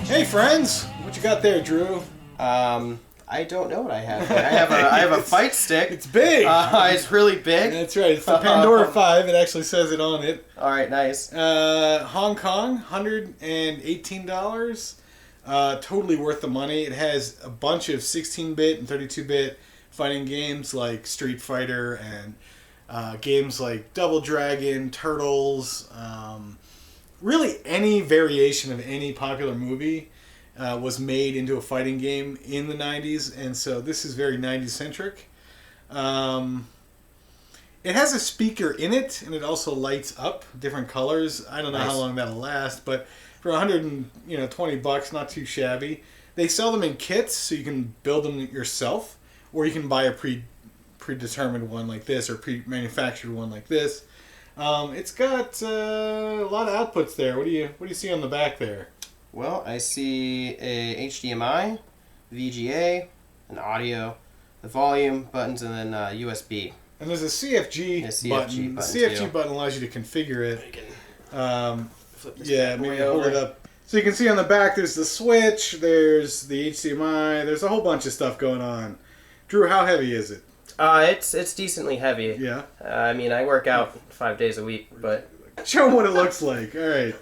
Hey friends, what you got there, Drew? I don't know what I have here. I have a fight stick. It's big. It's really big. That's right. It's the Pandora 5. It actually says it on it. All right, nice. Hong Kong, $118. Totally worth the money. It has a bunch of 16-bit and 32-bit fighting games like Street Fighter and games like Double Dragon, Turtles. Really, any variation of any popular movie was made into a fighting game in the 90s, and so this is very 90s centric. It has a speaker in it, and it also lights up different colors. I don't know how long that'll last, but for $120, not too shabby. They sell them in kits, so you can build them yourself, or you can buy a predetermined one like this, or pre-manufactured one like this. It's got a lot of outputs there. What do you see on the back there? Well, I see a HDMI, VGA, an audio, the volume buttons, and then USB. And there's a CFG button. The CFG button allows you to configure it. Flip this maybe hold it up. So you can see on the back there's the switch, there's the HDMI, there's a whole bunch of stuff going on. Drew, how heavy is it? It's decently heavy. Yeah. I mean, I work out 5 days a week, but show them what it looks like. All right.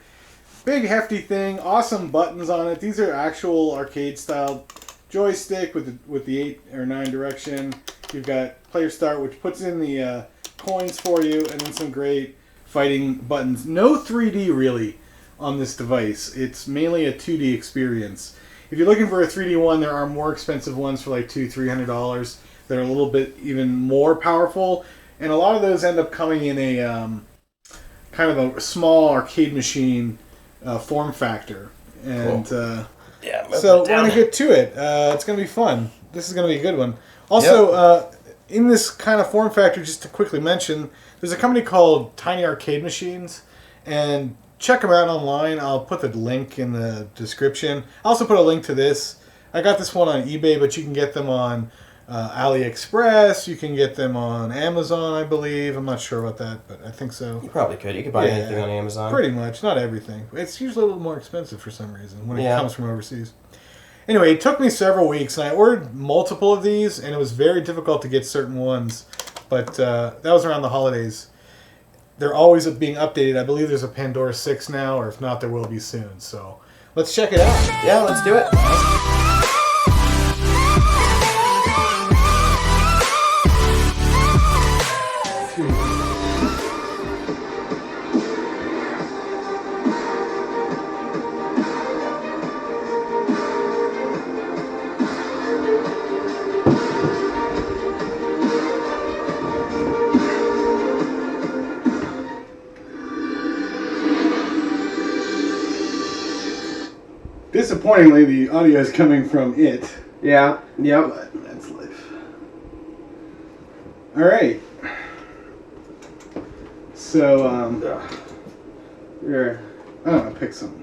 Big hefty thing, awesome buttons on it. These are actual arcade style joystick with the 8 or 9 direction. You've got player start, which puts in the coins for you, and then some great fighting buttons. No 3D really on this device. It's mainly a 2D experience. If you're looking for a 3D one, there are more expensive ones for like $200-$300 that are a little bit even more powerful, and a lot of those end up coming in a kind of a small arcade machine form factor. And cool. So we're going to get to it. It's going to be fun. This is going to be a good one. Also, in this kind of form factor, just to quickly mention, there's a company called Tiny Arcade Machines, and check them out online. I'll put the link in the description. I'll also put a link to this. I got this one on eBay, but you can get them on AliExpress. You can get them on Amazon, I believe. I'm not sure about that, but I think so. You probably could. You could buy anything on Amazon. Pretty much. Not everything. It's usually a little more expensive for some reason when it comes from overseas. Anyway, it took me several weeks, and I ordered multiple of these, and it was very difficult to get certain ones, but that was around the holidays. They're always being updated. I believe there's a Pandora 6 now, or if not, there will be soon. So let's check it out. Yeah, let's do it. Disappointingly, the audio is coming from it. Yeah. Yep. But that's life. All right. So, Here. I don't know, pick something.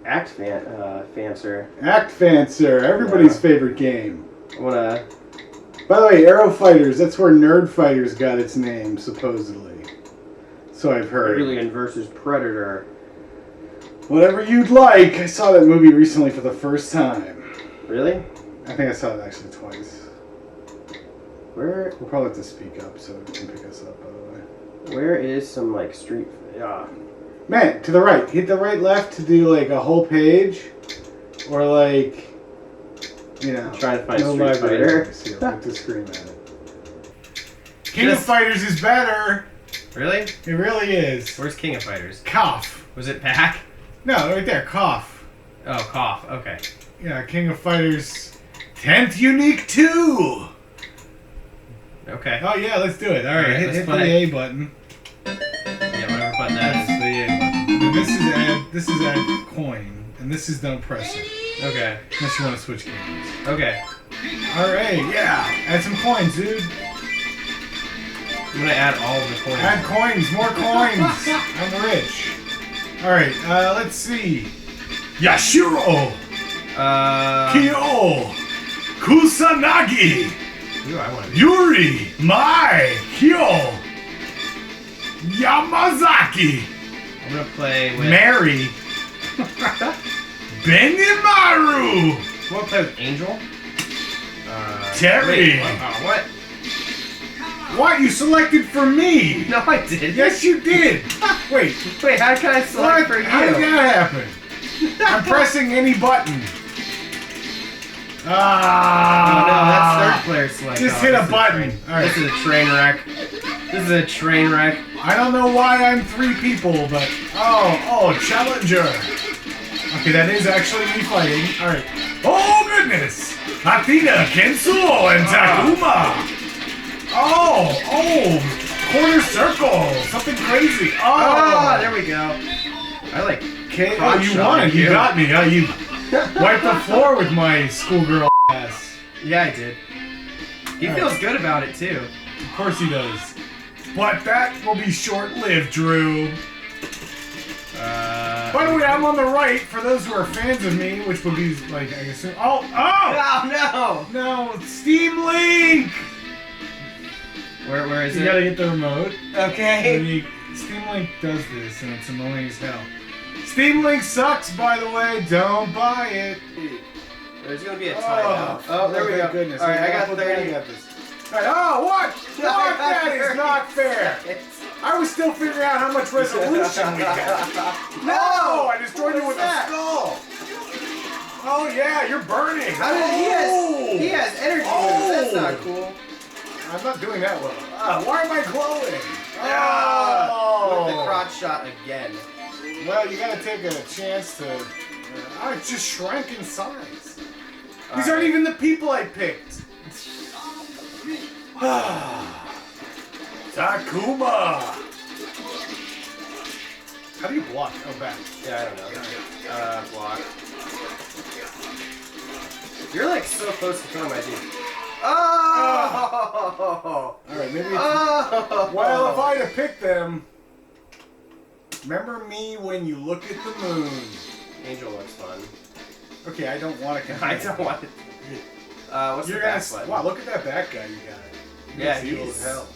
Fancer. Act Fancer, everybody's favorite game. I wanna. By the way, Aero Fighters, that's where Nerd Fighters got its name, supposedly. So I've heard. Alien versus Predator. Whatever you'd like. I saw that movie recently for the first time. Really? I think I saw it actually twice. Where? We'll probably have to speak up so it can pick us up, by the way. Where is some like street? Yeah. Man, to the right. Hit the right left to do like a whole page. Or like, I'm trying to find Street Fighter. Here, I'll to scream at it. King of Fighters is better. Really? It really is. Where's King of Fighters? Cough. Was it back? No, right there. Cough. Oh, cough. Okay. Yeah, King of Fighters 10th Unique 2. Okay. Oh yeah, let's do it. All right, hit the A button. Yeah, whatever button that That's the A button. And this is add coin, and this is don't press it. Okay. Unless you want to switch games. Okay. All right, yeah. Add some coins, dude. I'm gonna add all of the coins. Add coins, more coins. I'm rich. All right, let's see. Yashiro. Kyo. Kusanagi. Ooh, I want to. Yuri. Mai. Kyo. Yamazaki. I'm gonna play with Mary. Benimaru! You want to play with Angel? Terry! Wait, what? What? You selected for me? No, I didn't. Yes, you did. Wait. Wait, how can I select for you? How did that happen? I'm pressing any button. Oh no, that's third player select. Just hit a button. All right. This is a train wreck. This is a train wreck. I don't know why I'm 3 people, but oh, challenger. Okay, that is actually me fighting. All right. Oh goodness! Athena, Kensuo, and Takuma! Oh! Corner circle! Something crazy! Oh, there we go. I like. Okay. Oh, you won. You got me. You wiped the floor with my schoolgirl ass. Yeah, I did. He feels good about it too. Of course he does. But that will be short-lived, Drew. By the way, I'm on the right for those who are fans of me, which would be like I guess. Oh! No! Steam Link. Where is You it? gotta get the remote. Okay. Steam Link does this, and it's annoying as hell. Steam Link sucks, by the way. Don't buy it. There's gonna be a timeout. Oh, there we go. Goodness. All right, I got 30. I got this. All right. Oh, what? What? That is not fair. I was still figuring out how much resolution we got. No! I destroyed you with a skull. Oh yeah, you're burning. How did he has energy moves. That's not cool. I'm not doing that well. Why am I glowing? With the crotch shot again. Well, you gotta take a chance to. I just shrank in size. These aren't even the people I picked. Takuma! How do you block? Oh, back. Yeah, I don't know. Block. You're like so close to killing my dude. Oh! Alright, maybe it's... Well, if I had picked them... Remember me when you look at the moon. Angel looks fun. Okay, I don't want to... I don't want it. What's the back button? Wow, look at that back guy you got. Yeah, he's evil as hell.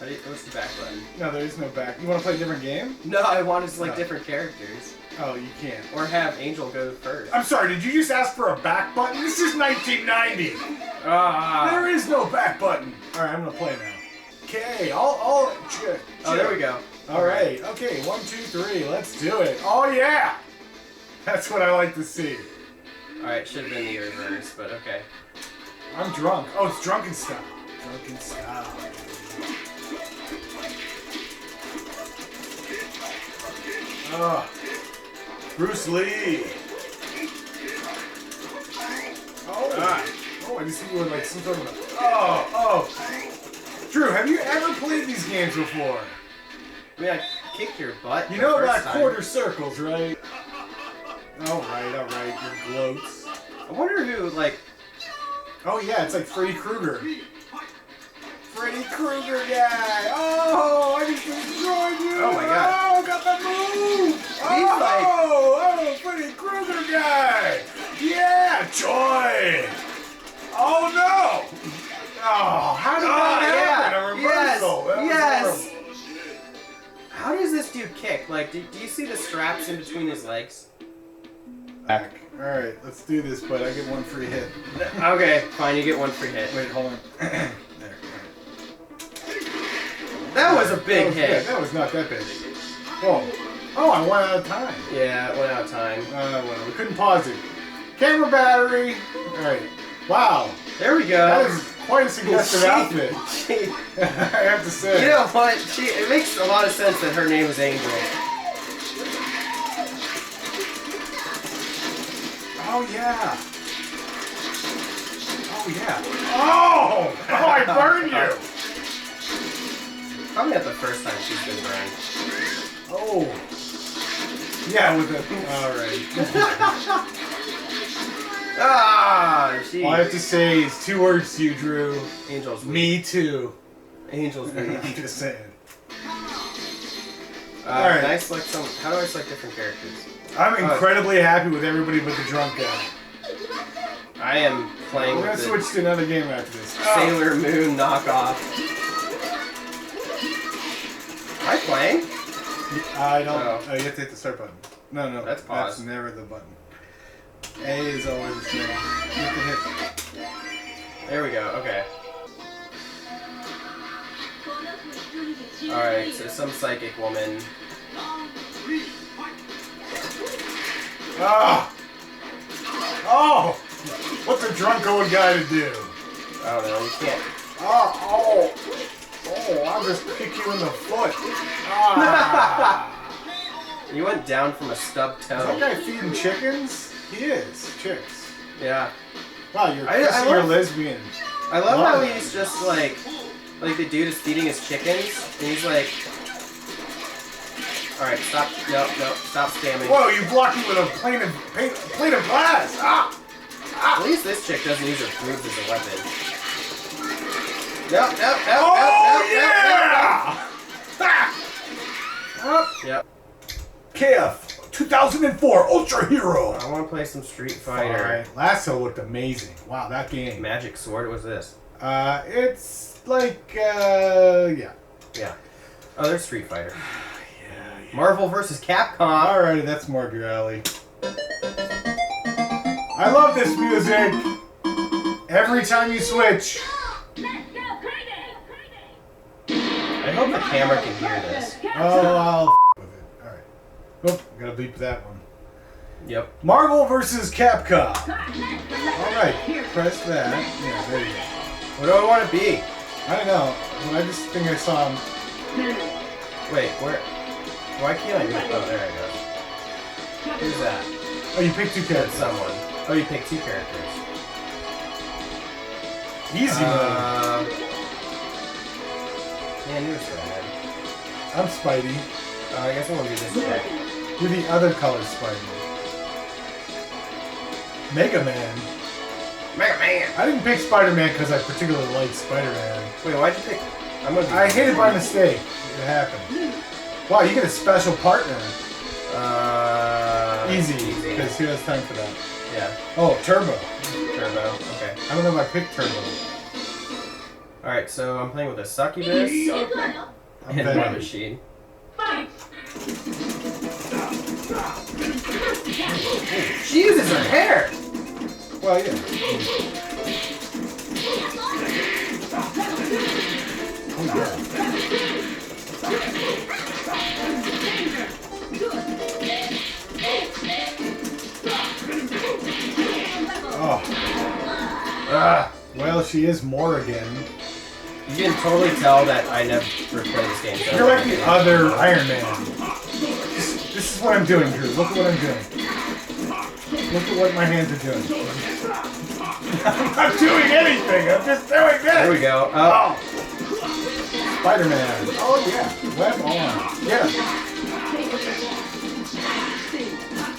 What's the back button? No, there is no back. You want to play a different game? No, I want to select different characters. Oh, you can't. Or have Angel go first. I'm sorry, did you just ask for a back button? This is 1990! There is no back button. Alright, I'm going to play now. Okay, I'll chill. Oh, there we go. Alright, okay, 1, 2, 3, let's do it. Oh, yeah! That's what I like to see. Alright, should have been the reverse, but okay. I'm drunk. Oh, it's drunken style. Drunken style. Bruce Lee. Oh, I just see you in like some sort of Drew, have you ever played these games before? I mean, I kicked your butt. You know about quarter circles, right? Alright, your gloats. I wonder who, like... Oh yeah, it's like Freddy Krueger. Freddy Krueger guy! Oh, I just destroyed you! Oh my god. Oh, got the move! Oh, Freddy Krueger guy! Yeah, joy! Oh no! Oh, how did that happen? A reversal. Yes! How does this dude kick? Like, do you see the straps in between his legs? Back. Alright, let's do this, but I get one free hit. Okay, fine, you get one free hit. Wait, hold on. There. That was a big hit. Yeah, that was not that big. Whoa. Oh, I went out of time. Yeah, it went out of time. Well, we couldn't pause it. Camera battery. Alright. Wow. There we go. That is quite a suggestive outfit. I have to say. You know what? It makes a lot of sense that her name is Angel. Oh, yeah. Oh, yeah. Oh! Oh, I burned you! Probably not the first time she's been burned. Oh. Yeah, with the... Alright. She... All I have to say is 2 words to you, Drew. Angel's weak. Me too. Angel's weak. I'm just saying. Can I select some... How do I select different characters? I'm incredibly happy with everybody but the drunk guy. I am playing We're with gonna switch to another game after this. Sailor Moon knockoff. Am I playing? I don't... Oh, you have to hit the start button. No. That's pause. That's never the button. A is always the same. You have to hit. There we go. Okay. Alright, so some psychic woman. Ah! Oh! What's a drunk old guy to do? I don't know, you can't. Oh! I'll just kick you in the foot. Ah! You went down from a stubbed toe. Is that guy feeding chickens? He is. Chicks. Yeah. Wow, you're kissing your lesbian. I love how he's just like the dude is feeding his chickens, and he's like, alright, stop, no, stop spamming. Whoa, you blocked me with a plate of glass! Ah! At least this chick doesn't use her boobs as a weapon. No. Oh, yeah! Yep. KF 2004 Ultra Hero. I want to play some Street Fighter. Alright, Lasso looked amazing. Wow, that game. Magic Sword, what's this? It's like, yeah. Yeah. Oh, there's Street Fighter. Yeah. Marvel vs. Capcom. Alrighty, that's more up your alley. I love this music. Every time you switch. I hope the camera can hear this. Oh, I'll with it. Alright. Oop, gotta beep that one. Yep. Marvel vs. Capcom. Alright, press that. Yeah, there you go. What do I want to be? I don't know, but I just think I saw him. Wait, where? Why can't I do it? Oh, there it goes. Who's that? Oh, you picked two That's characters. someone. Oh, you picked two characters. Easy mode. Yeah, I knew it was Spider-Man. I'm Spidey. I guess I want to do this chick. You're the other color Spidey. Mega Man. Mega Man! I didn't pick Spider-Man because I particularly like Spider-Man. Wait, why'd you pick? I'm gonna. I hit it by mistake. It happened. Wow, you get a special partner. Easy, because who has time for that? Yeah. Oh, Turbo. Turbo. Okay. I don't know if I picked Turbo. Alright, so I'm playing with a succubus I'm and Venom. War Machine. She uses her hair! Well, yeah. Oh, yeah. Oh. Well, she is Morrigan. You can totally tell that I never played this game. So You're like the other Iron Man. This is what I'm doing, Drew. Look at what I'm doing. Look at what my hands are doing. I'm not doing anything. I'm just doing this. There we go. Oh. Spider-Man. Oh, yeah. Web on. Yeah.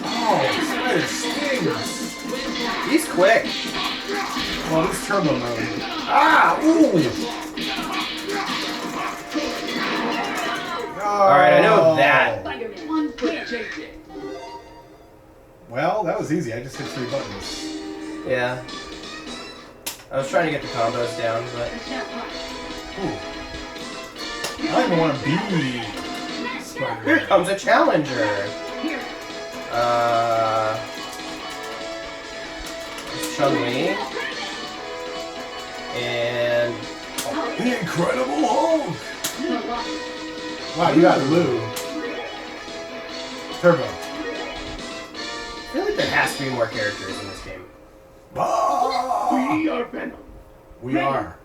Oh, Spider stings. He's quick. Well, this turbo mode. Ah! Ooh! Alright, I know that. Well, that was easy. I just hit 3 buttons. Yeah. I was trying to get the combos down, but... Ooh. I don't even want to be Spider-Man. Here comes a challenger! Chun-Li. And... The Incredible Hulk! Wow, you got Lou. Turbo. I feel like there has to be more characters in this game. We are Venom. We are.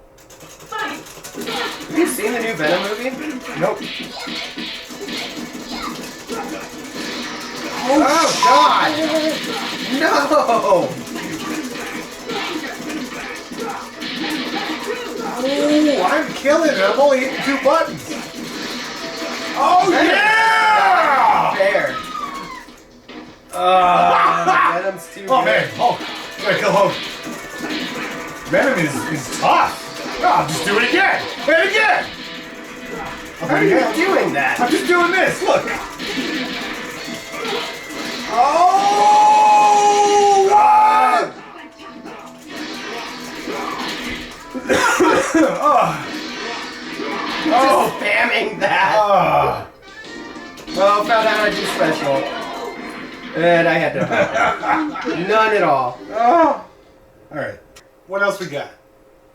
Have you seen the new Venom movie? Nope. Oh God! No! Oh, I'm killing it. I'm only hitting 2 buttons. Oh, yeah! Fair. Venom's too Oh, good. man. Hulk. Gotta kill Hulk. Venom is tough. Oh, I'll just do it again. And again. How are you doing that? I'm just doing this. Look. Oh! Just spamming that. Well, found out how to do special. And I had to. None at all. Oh. All right. What else we got?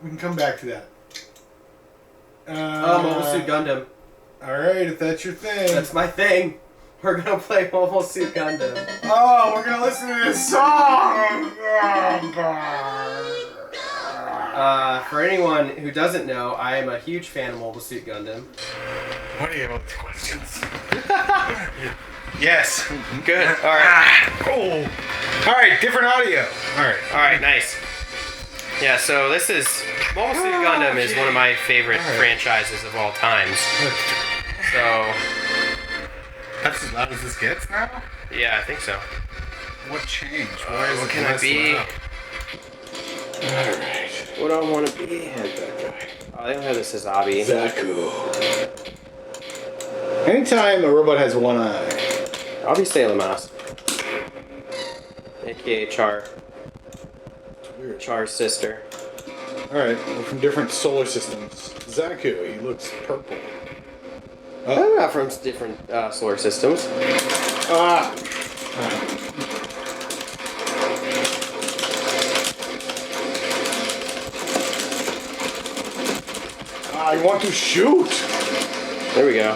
We can come back to that. Mobile Suit Gundam. All right, if that's your thing. That's my thing. We're gonna play Mobile Suit Gundam. Oh, we're gonna listen to this song. Oh, God. For anyone who doesn't know, I am a huge fan of Mobile Suit Gundam. What are your questions? Yes. Good. All right. Oh. All right, different audio. All right. All right. Nice. Yeah. So this is Mobile Suit Gundam is one of my favorite franchises of all times. So. That's as loud as this gets now? Yeah, I think so. What changed? Why is What it can I less be? loud? Alright. What do I want to be? That guy. Oh, they don't have the Sazabi. Zaku. Anytime a robot has one eye. I'll be Sailor Mouse. AKA Char. Weird. Char's sister. Alright, we're from different solar systems. Zaku, he looks purple. I'm not from different solar systems. Ah! I want to shoot! There we go. I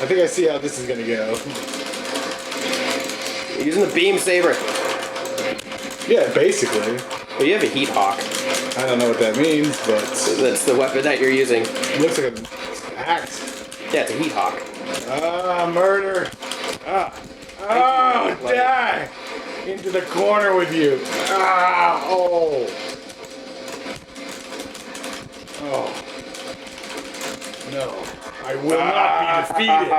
think I see how this is gonna go. Using the beam saber. Yeah, basically. Well, you have a heat hawk. I don't know what that means, but That's the weapon that you're using. it looks like an axe. Yeah, it's a heat hawk. Ah, murder! Ah. Oh, Like- die! Into the corner with you! Ah, oh! Oh. No, I will not be defeated!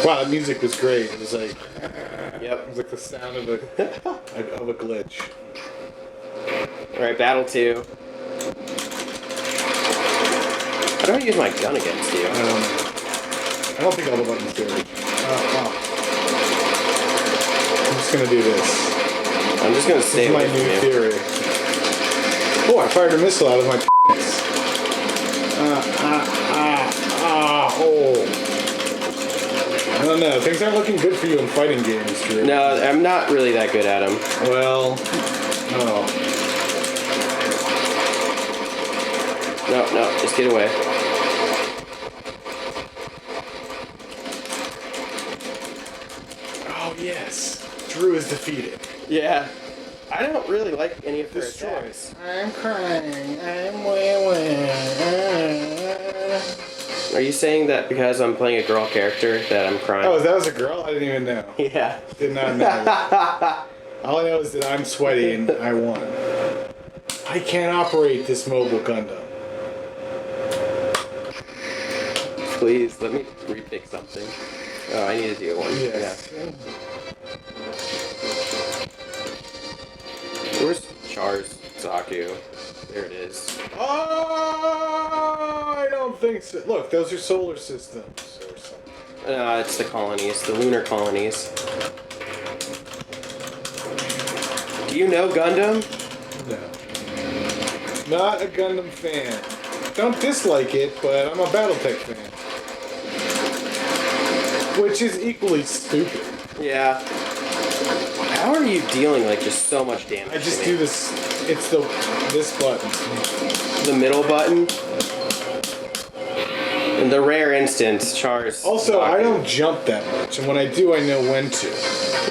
Wow, that music was great. It was like, Yep. it was like the sound of a glitch. Alright, battle 2. How do I use my gun against you? I don't think all the buttons do it. I'm just gonna do this. I'm just gonna This stay is my away from new you. theory. Oh, I fired a missile out of my penis. Oh. I don't know. Things aren't looking good for you in fighting games, Drew. No, I'm not really that good at them. Well, no. No, just get away. Oh, yes. Drew is defeated. Yeah. I don't really like any of their Destroy. attacks. I'm crying. I'm wailing. Are you saying that because I'm playing a girl character that I'm crying? Oh, that was a girl? I didn't even know. Yeah. Did not know. All I know is that I'm sweaty and I won. I can't operate this mobile Gundam. Please, let me repick something. Oh, I need to do one. Yes. Yeah. Where's Char's Zaku? There it is. Oh, I don't think so. Look, those are solar systems or something. It's the colonies, the lunar colonies. Do you know Gundam? No. Not a Gundam fan. Don't dislike it, but I'm a Battletech fan. Which is equally stupid. Yeah. How are you dealing like just so much damage? I just to me? do this. It's this button. The middle button. In the rare instance, Char's. Also, I Zaku. don't jump that much, and when I do, I know when to.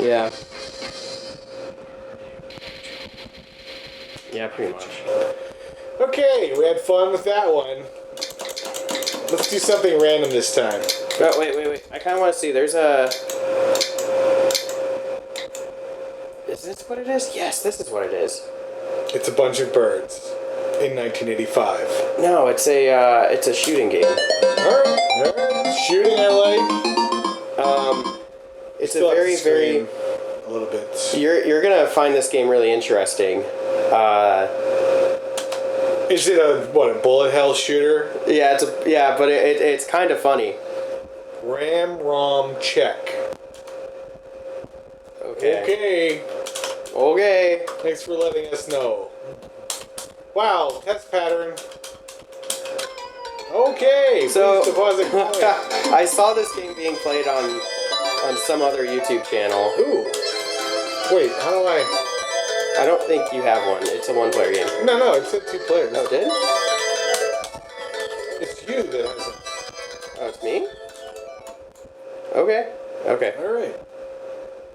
Yeah. Yeah, pretty much. Okay, we had fun with that one. Let's do something random this time. Oh, wait. I kind of want to see. There's a. Is this what it is? Yes, this is what it is. It's a bunch of birds in 1985. No, it's a shooting game. Alright. Shooting I like. It's Still a have to very scream a little bit. You're gonna find this game really interesting. Is it a bullet hell shooter? Yeah, but it's kind of funny. Ram ROM check. Okay. Okay. Thanks for letting us know. Wow, test pattern. Okay, So please deposit coin. I saw this game being played on some other YouTube channel. Ooh. Wait, how do I... I don't think you have one. It's a one-player game. No, it said 2 players. Oh, it did? It's you that has it. Oh, it's me? Okay. Okay. Alright.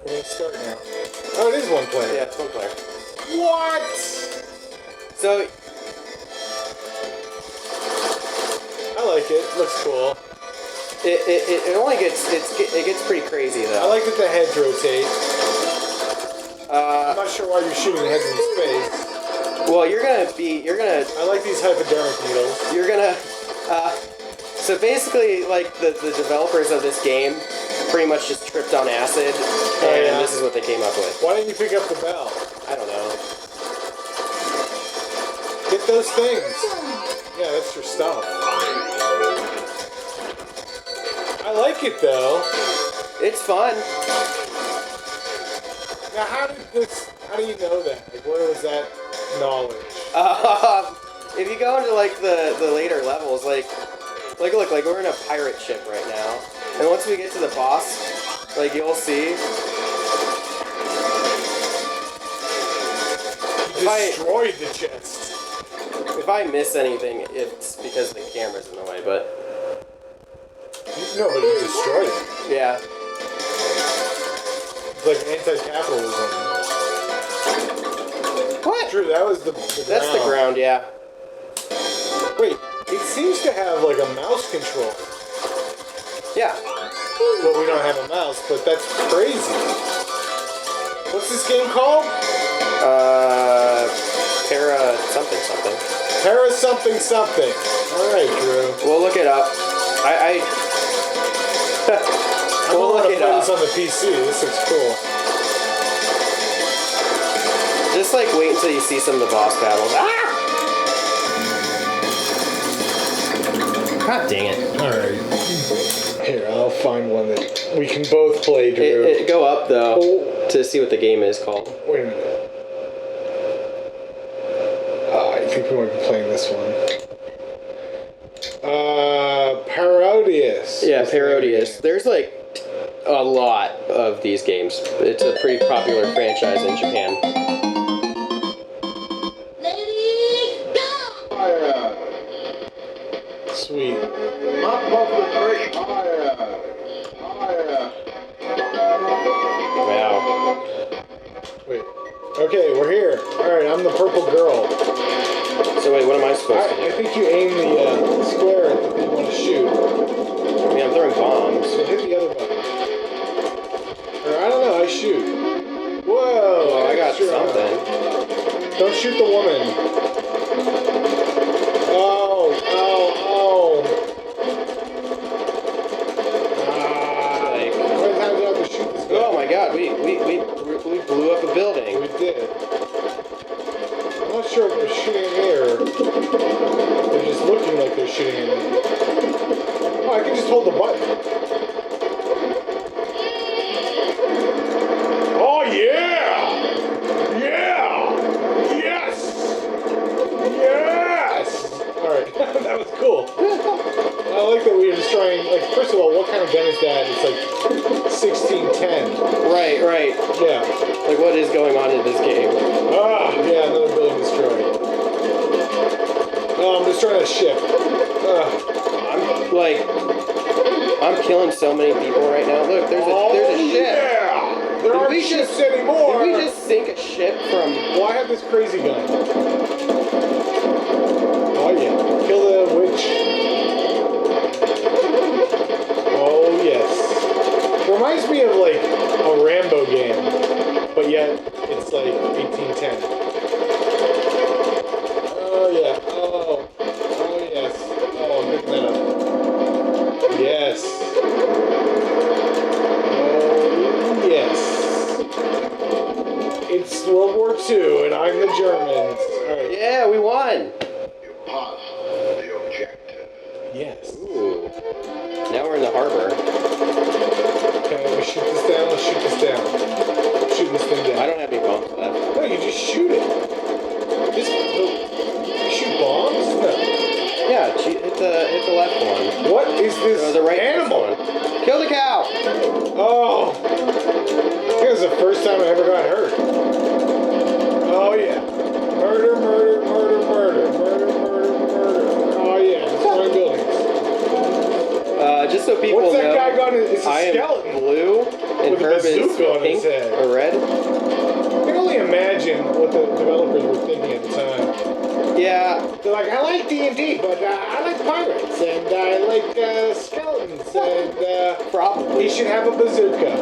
We're gonna start now. Oh, it is 1 player. Yeah, it's one player. What? So, I like it. Looks cool. it only gets it gets pretty crazy though. I like that the heads rotate. I'm not sure why you're shooting heads in space. Well, you're gonna. I like these hypodermic needles. You're gonna. So basically, like the developers of this game pretty much just tripped on acid, and this is what they came up with. Why didn't you pick up the bell? I don't know. Get those things. Yeah, that's your stuff. I like it though. It's fun. Now, how do you know that? Like, where was that knowledge? If you go into like the later levels, like look, like we're in a pirate ship right now, and once we get to the boss, like you'll see. You destroyed the chest. If I miss anything, it's because the camera's in the way, but No, but you destroyed it. yeah. It's like anti-capitalism. What? True, that was the That's the ground, yeah. Wait, it seems to have like a mouse control. Yeah. Well, we don't have a mouse, but that's crazy. What's this game called? Para something. Para something. Alright, Drew. We'll look it up. I We'll want look to it play up. this on the PC. This looks cool. Just like wait until you see some of the boss battles. Ah! God dang it. Alright. Here, I'll find one that we can both play, Drew. Go up though to see what the game is called. Wait a minute. I think we might be playing this one. Parodius. Yeah, Parodius. There's like a lot of these games. It's a pretty popular franchise in Japan. Sweet. Wow. Wait. Okay, we're here. Alright, I'm the purple girl. So wait, what am I supposed to do? I think you aim the square at the thing you want to shoot. I mean, I'm throwing bombs. So hit the other button. Or I don't know, I shoot. Whoa! Oh, I got extra. something. Don't shoot the woman. Oh. Like, How many times do I have to shoot this guy? oh my god, we blew up a building. We did. I'm not sure if they're shooting at me or they're just looking like they're shooting at me. Oh, I can just hold the button. Oh, yeah! Yeah! Yes! Yes! Alright, that was cool. I like that we were just trying, like, first of all, what kind of gun is that? It's like 1610. Right. Yeah. Like, what is going on in this game? Ah, yeah, another building destroyed. Oh, I'm destroying a ship. I'm killing so many people right now. Look, there's a ship. Yeah! There aren't ships anymore! Did we just sink a ship from... Well, I have this crazy gun. Oh, yeah. Kill the witch. Oh, yes. Reminds me of, like, a Rambo game. But yet, it's like 1810. Oh, yeah. Oh, yes. Oh, I'm picking that up. Yes. Oh, yes. It's World War II, and I'm the Germans. Alright. Yeah, we won. You passed the objective. Yes. Ooh. Now we're in the harbor. Okay, let me shoot this down. Let's shoot this down. Shooting this thing down. I don't have any bombs left. No, you just shoot it. You shoot bombs? No. Yeah, hit the Kill the cow! Oh! It was the first time I ever got hurt. Oh yeah. Murder, murder, murder, murder, murder, murder, murder. Oh yeah, destroying buildings. Just so people What's that know, guy got? It's a I am skeleton. blue and With a Herb is bazooka on his pink head. or red. I can only imagine what the developers were thinking at the time. Yeah, They're like, I like D&D, but I like pirates, and I like skeletons, and probably. he should have a bazooka.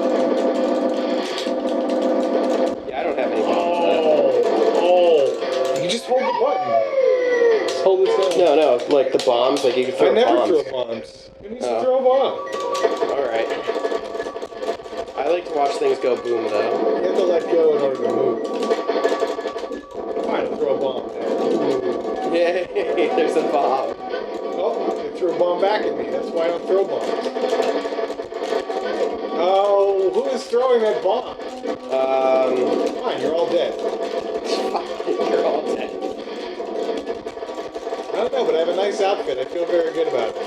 Yeah, I don't have any bombs. Oh. You just hold the button. Just hold it down. No, like the bombs, like you can throw I never bombs. throw bombs. Who needs to throw a bomb? Alright. I like to watch things go boom, though. You have to let go in order to move. Fine, I'll throw a bomb there. Yay, there's a bomb. Oh, they threw a bomb back at me. That's why I don't throw bombs. Oh, who is throwing that bomb? Fine, you're all dead. You're all dead. I don't know, but I have a nice outfit. I feel very good about it.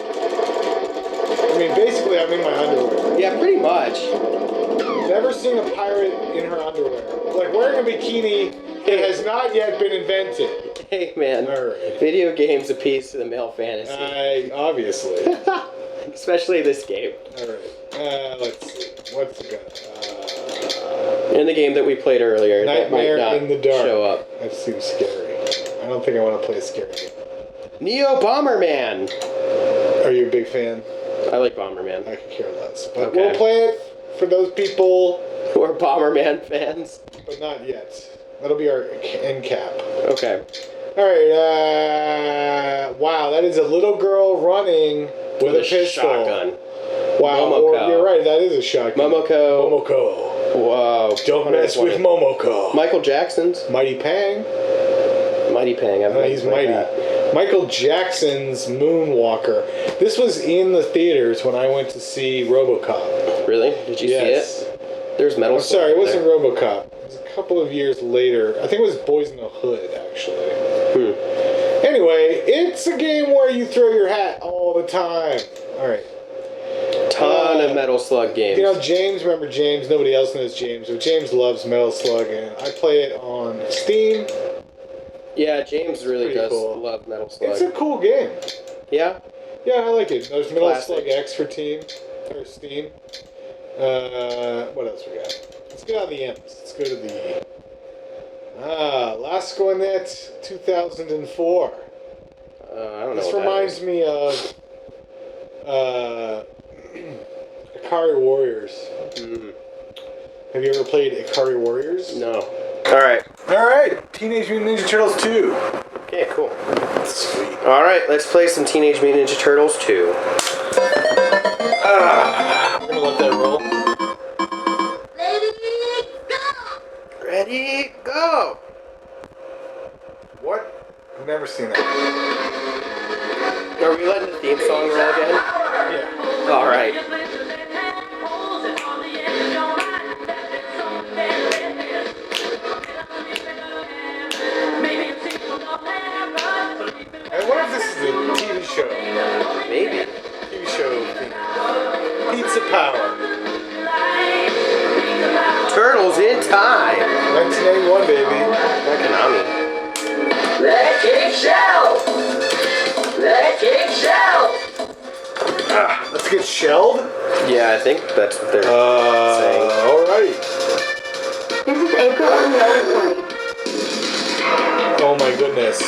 I mean, basically, I'm in my underwear. Yeah, pretty much. Never seen a pirate in her underwear. Like, wearing a bikini, it has not yet been invented. Hey, man. Alright. Video games appease to the male fantasy. Obviously. Especially this game. Alright. Let's see. What's the gun? In the game that we played earlier, Nightmare that might not in the Dark. show up. That seems scary. I don't think I want to play a scary game. Neo Bomberman! Are you a big fan? I like Bomberman. I could care less. But Okay. we'll play it for those people, Who are Bomberman fans? but not yet. That'll be our end cap. Okay. Alright, wow, that is a little girl running with a pistol. Shotgun. Wow, Momoko. you're right, that is a shotgun. Momoko. Whoa. Don't mess with Momoko. Michael Jackson's. Mighty Pang. Mighty Pang. He's mighty. Michael Jackson's Moonwalker. This was in the theaters when I went to see RoboCop. Really? Did you see it? There's Metal I'm sorry, it Slug wasn't there. RoboCop. It was a couple of years later. I think it was Boys in the Hood, actually. Anyway, it's a game where you throw your hat all the time. Alright. Ton of Metal Slug games. You know, James, remember James? Nobody else knows James, but James loves Metal Slug, and I play it on Steam. Yeah, James really Pretty does cool. love Metal Slug. It's a cool game. Yeah? Yeah, I like it. There's Metal Classic. Slug X for Steam. What else we got? Let's get out of the M's. Let's go to the Last Scorenet 2004. I don't know. This what reminds me of Ikari Warriors. Have you ever played Ikari Warriors? that is. No. Alright. Alright, Teenage Mutant Ninja Turtles 2. Okay, cool. Sweet. Alright, let's play some Teenage Mutant Ninja Turtles 2. I'm gonna let that roll. Ready, go! What? I've never seen that. Are we letting the theme song roll again? Yeah. Alright. I wonder if this is a TV show. Maybe. TV show theme. Pizza Power. Turtles in time! 1981, baby. Konami. Let's get shelled! Let's get shelled! Let's get shelled? Yeah, I think that's what they're saying. Alright. This is April on the other side. Oh my goodness.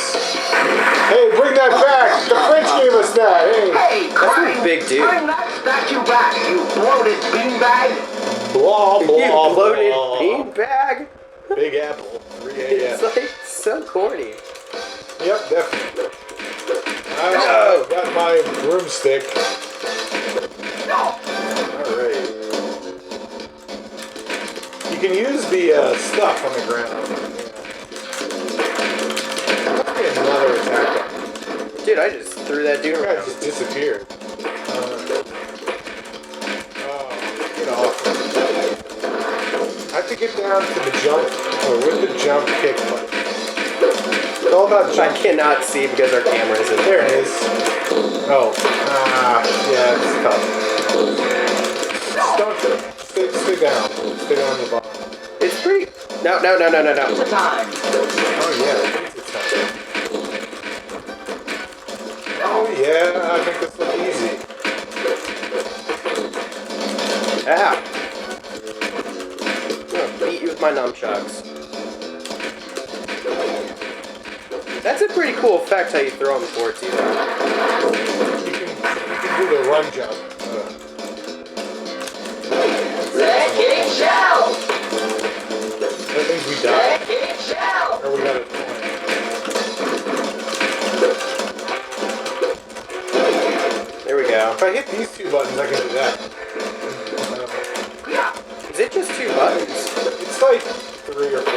Hey, bring that back! The French gave us that! Hey! Hey, That's a Crank, big dude. bring that statue back, you bloated beanbag! Blah, blah, You bloated blah. beanbag? Big Apple. 3 It's a.m. like so corny. Yep, definitely. I've got my broomstick. Alright. You can use the stuff on the ground. Yeah. Another attack. Dude, I just threw that dude That guy around. just disappeared. Get off. I have to get down to the jump, or with the jump kick button. It's all about I jump. cannot see because our camera is in There it is. Oh. Yeah, it's tough. down. Stay down on the bottom. It's pretty. No. Pizza time. Oh yeah, pizza time. Oh yeah, I think this looks easy. Ah. I'm gonna beat you with my nunchucks. That's a pretty cool effect how you throw them towards you. You can do the run jump. Red King Shell. That means we Red die. King Shell. Or we got it. There we go. If I hit these two buttons, I can do that. Is it just 2 buttons? It's like 3 or 4.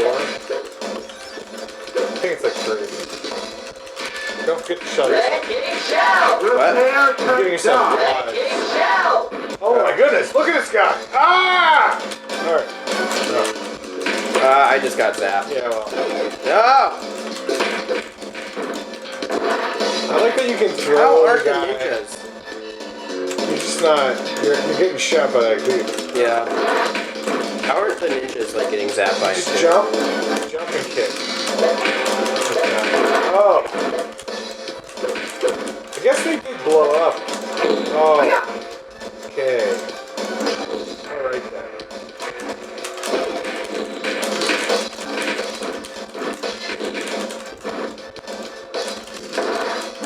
I think it's like 3. Don't forget to shut it. Red King Shell. What? You're getting yourself Red alive. King Shell. Oh my goodness, look at this guy! Ah! Alright. No. I just got zapped. Yeah, well. No! I like that you can throw How are the the guy. ninjas? You're just not. You're getting shot by that dude. Yeah. How are the ninjas like getting zapped by Just shit? jump and kick. Oh. I guess they did blow up. Oh. Okay. Alright then.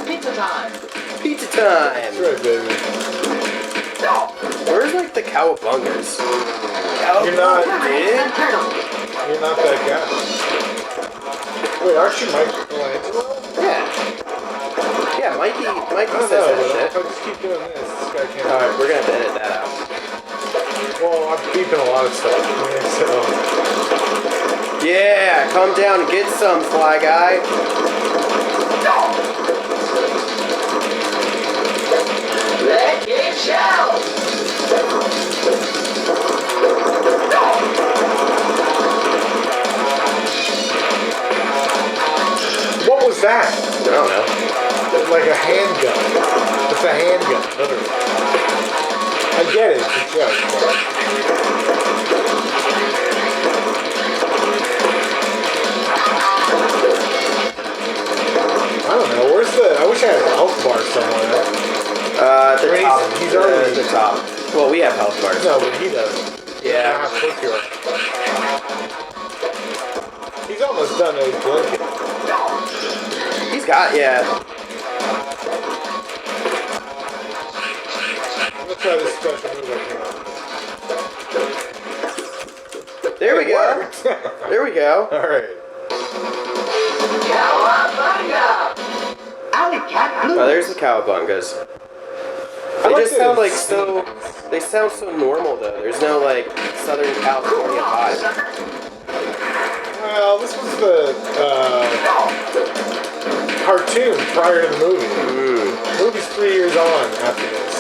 Pizza time. Pizza time! That's right, baby. Where's like the cowabungas? You're not. Dude? You're not that guy. Wait, aren't you Michelangelo? Yeah. Yeah, Mikey I don't says know, that but shit. if I just keep doing this guy can't. Alright, we're gonna have to edit that out. Well, I'm beeping a lot of stuff. So. Yeah, come down and get some, Fly Guy. Red King Shell. What was that? I don't know. Like a handgun. It's a handgun, literally. I get it, it's a joke. I don't know, where's the... I wish I had a health bar somewhere. The I mean, top. he's already... the top. Well, we have health bars. No, but he doesn't. Yeah. How quick you are. He's almost done though, he's blinking. He's got, yeah. I'm gonna try this special move I came up. There we go. There we go. Alright. Cowabunga. Alley Cat Blue. Oh, there's the cowabungas. I They like just that sound like it's- so... They sound so normal, though. There's no, like, Southern California vibe. Well, this was the cartoon prior to the movie. The movie's 3 years on after this.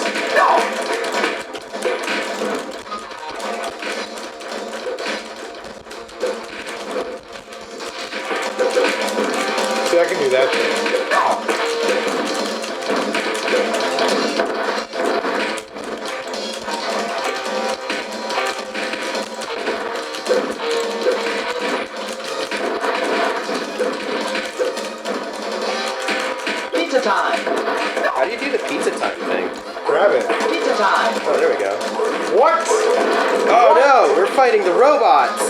See, I can do that thing. Pizza time. How do you do the pizza time thing? Grab it. Pizza time. Oh, there we go. What? Oh, no! We're fighting the robots!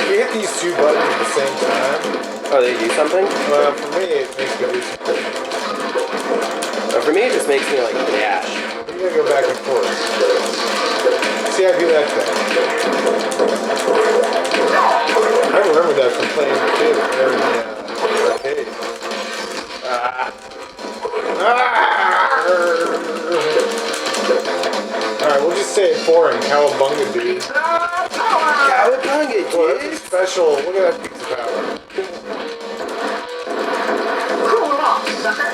You hit these two buttons at the same time. Oh, they do something? Well, for me, it makes me do something. Oh, for me, it just makes me, like, dash. You gotta go back and forth. See, I do that thing. I remember that from playing the kid there in the arcade. boring. Cowabunga, dude. Cowabunga, Well, that's a dude. special. Look at that pizza power. Cool off, sucker.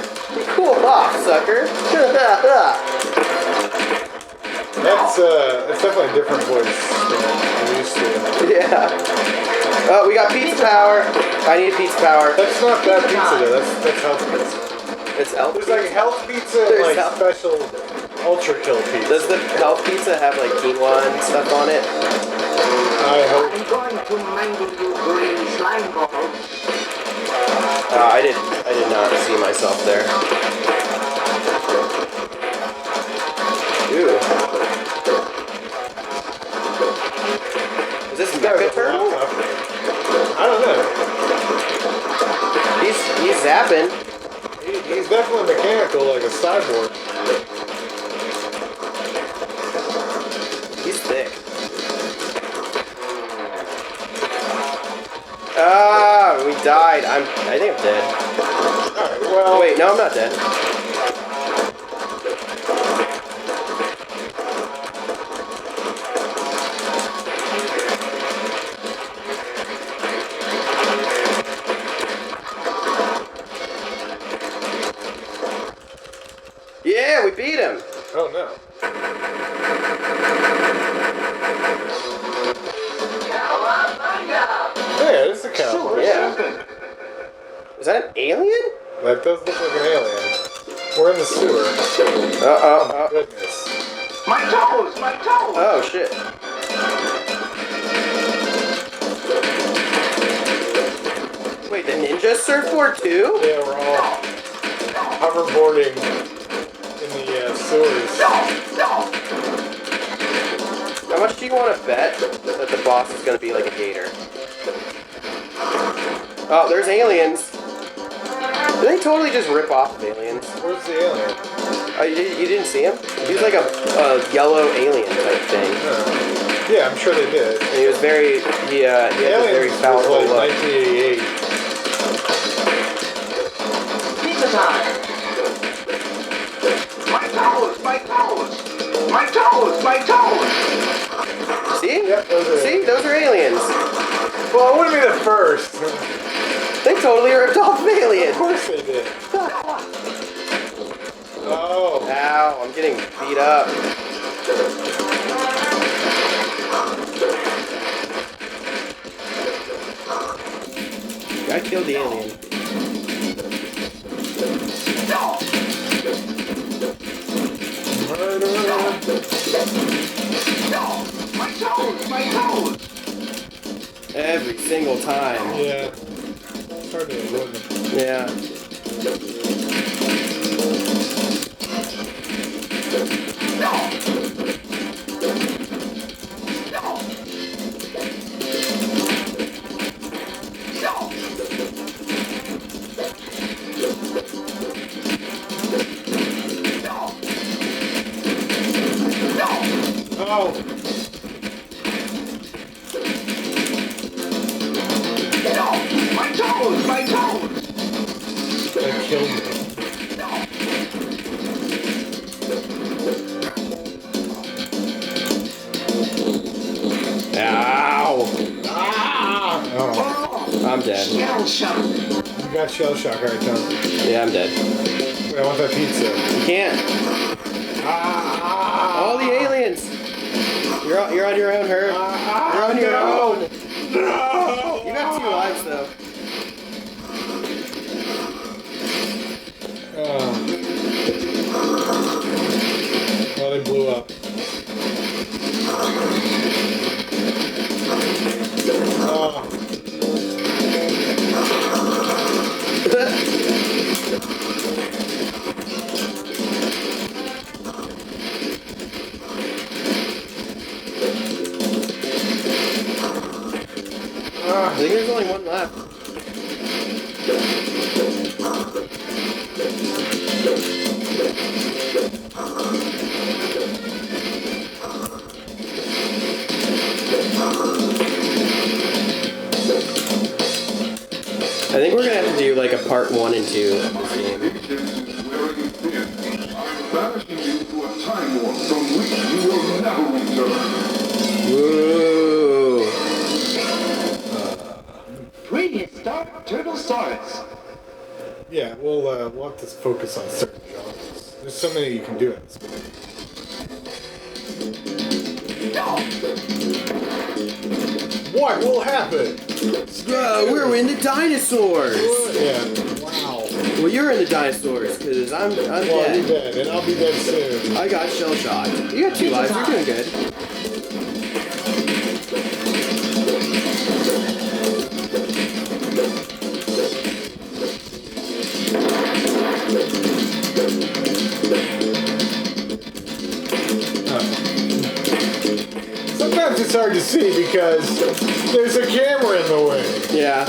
Cool off, sucker. That's definitely a different voice than I'm used to. Yeah. Oh, we got pizza power. I need pizza power. That's not bad pizza though. That's health pizza. It's health There's pizza. like health pizza and There's like health- special ultra kill pizza. Does the health pizza have like quinoa and stuff on it? I hope. I'm going to mangle you green slime balls. I did not see myself there. Ooh. Is this Mecha Turtle? I don't know. He's zapping. He's definitely mechanical, like a cyborg. He's thick. Ah, we died. I think I'm dead. Alright, well. Oh, wait, no, I'm not dead. Yeah, we beat him. Oh no. Cowabunga. Yeah, it's a cow. Yeah. Is that an alien? That does look like an alien. We're in the sewer. Uh-oh. Goodness. My toes, my toes. Oh, shit. Wait, the ninja surfboard too? Yeah, we're all hoverboarding in the sewers. How much do you want to bet that the boss is going to be like a gator? Oh, there's aliens. Did they totally just rip off of aliens? Where's the alien? You didn't see him? He was like a yellow alien type thing. Yeah, I'm sure they did. And he was very, he had a very Aliens powerful was like look. 1988. Pizza time. My toes, my toes. My toes, my toes. See? Yep, those are See? Those are aliens. Well, it wouldn't be the first. They totally ripped off Of aliens. course they did. Oh. Ow, I'm getting beat up. I killed the alien. My toes, my toes. Every single time. Yeah. It's hard to avoid them. Yeah. Oh. My toes, my toes. That killed me. Ow! Ah! Oh. I'm dead. Shell shock. You got shell shock, alright, Tom. Yeah, I'm dead. Wait, I want that pizza. You can't. Ah! All the aliens. You're on your own, Herb. You're on your own. No! You got 2 lives though. Well, they blew up. Oh. I think there's only one left. I think we're gonna have to do like a part 1 and 2 of this game. taking you to a time warp from which you will never return. Whoa. Prehistoric Turtlesaurus. Yeah, we'll have to focus on certain genres. There's so many you can do in this movie. What will happen? We're in the dinosaurs. Yeah. Wow. Well, you're in the dinosaurs, because I'm Well, you're dead. dead, and I'll be dead soon. I got shell shot. You got 2 lives. You're doing good. Sometimes it's hard to see because there's a camera in the way. Yeah.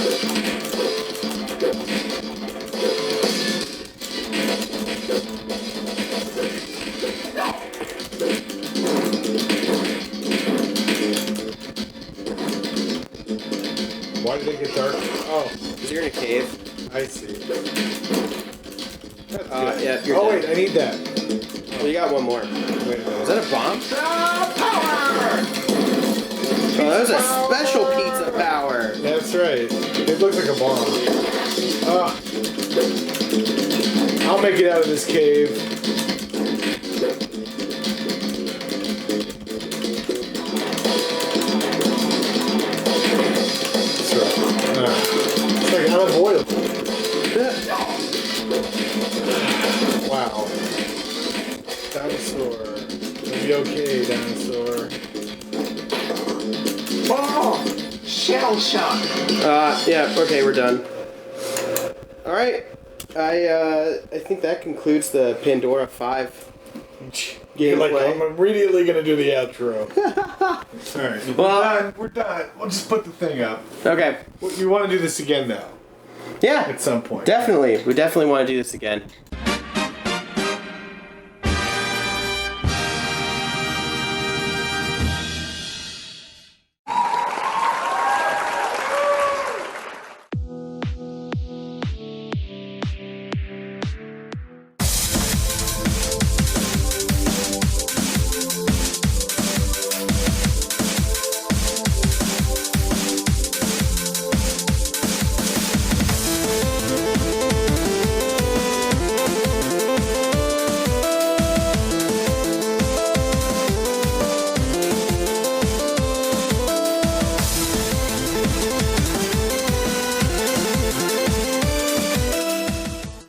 Why did it get dark? Oh, Because you're in a cave. I see. That's good. Yeah, you're Oh, dead. wait, I need that. Well, you got one more. Wait a minute. Was that a bomb? Power! Oh, that was a special pizza power. That's right. It looks like a bomb. I'll make it out of this cave. That's right. It's like unavoidable. Wow. Dinosaur. It'll be okay, dinosaur. Oh! Shell shock! Yeah, okay, we're done. Alright. I think that concludes the Pandora 5 You're like, gameplay. I'm immediately gonna do the outro. Alright. Well- We're done. We'll just put the thing up. Okay. You want to do this again, though? Yeah. At some point. Definitely. We definitely want to do this again.